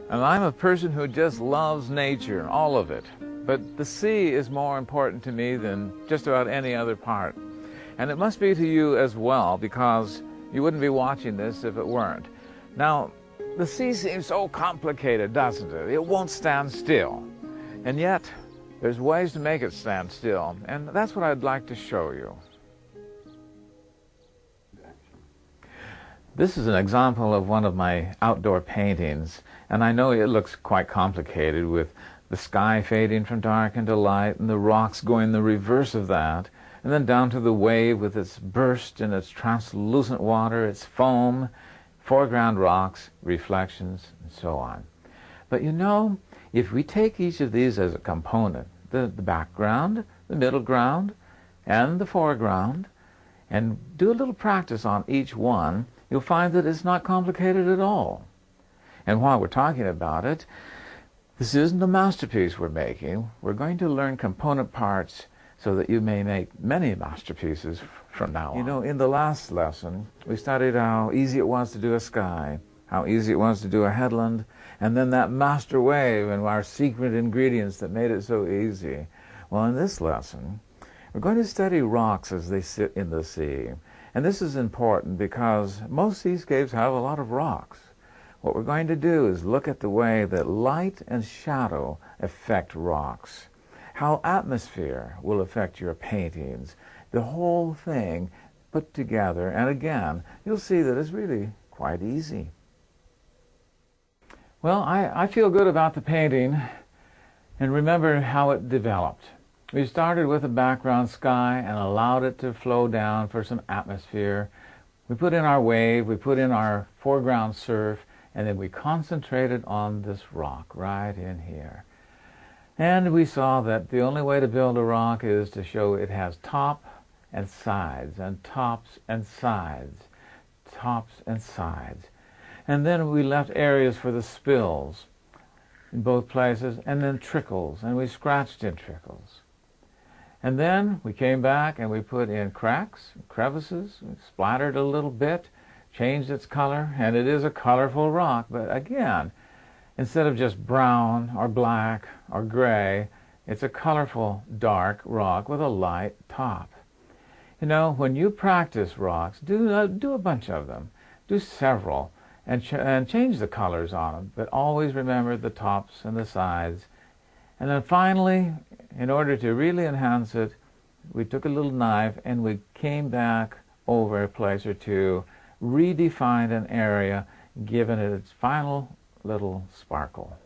And I'm a person who just loves nature, all of it. But the sea is more important to me than just about any other part. And it must be to you as well, because you wouldn't be watching this if it weren't. Now, the sea seems so complicated, doesn't it? It won't stand still. And yet, there's ways to make it stand still, and that's what I'd like to show you. This is an example of one of my outdoor paintings, and I know it looks quite complicated with the sky fading from dark into light and the rocks going the reverse of that, and then down to the wave with its burst and its translucent water, its foam, foreground rocks, reflections, and so on. But you know, if we take each of these as a component, the background, the middle ground, and the foreground, and do a little practice on each one, you'll find that it's not complicated at all. And while we're talking about it, this isn't a masterpiece we're making. We're going to learn component parts so that you may make many masterpieces from now on. You know, in the last lesson, we studied how easy it was to do a sky, how easy it was to do a headland, and then that master wave and our secret ingredients that made it so easy. Well, in this lesson, we're going to study rocks as they sit in the sea. And this is important because most seascapes have a lot of rocks. What we're going to do is look at the way that light and shadow affect rocks, how atmosphere will affect your paintings, the whole thing put together. And again, you'll see that it's really quite easy. Well, I feel good about the painting, and remember how it developed. We started with a background sky and allowed it to flow down for some atmosphere. We put in our wave, we put in our foreground surf, and then we concentrated on this rock right in here. And we saw that the only way to build a rock is to show it has top and sides, and tops and sides, tops and sides. And then we left areas for the spills in both places, and then trickles, and we scratched in trickles. And then we came back and we put in cracks, crevices, splattered a little bit, changed its color, and it is a colorful rock. But again, instead of just brown or black or gray, it's a colorful dark rock with a light top. You know, when you practice rocks, do a bunch of them, do several, and change the colors on them, but always remember the tops and the sides. And then finally, in order to really enhance it, we took a little knife and we came back over a place or two, redefined an area, given it its final little sparkle.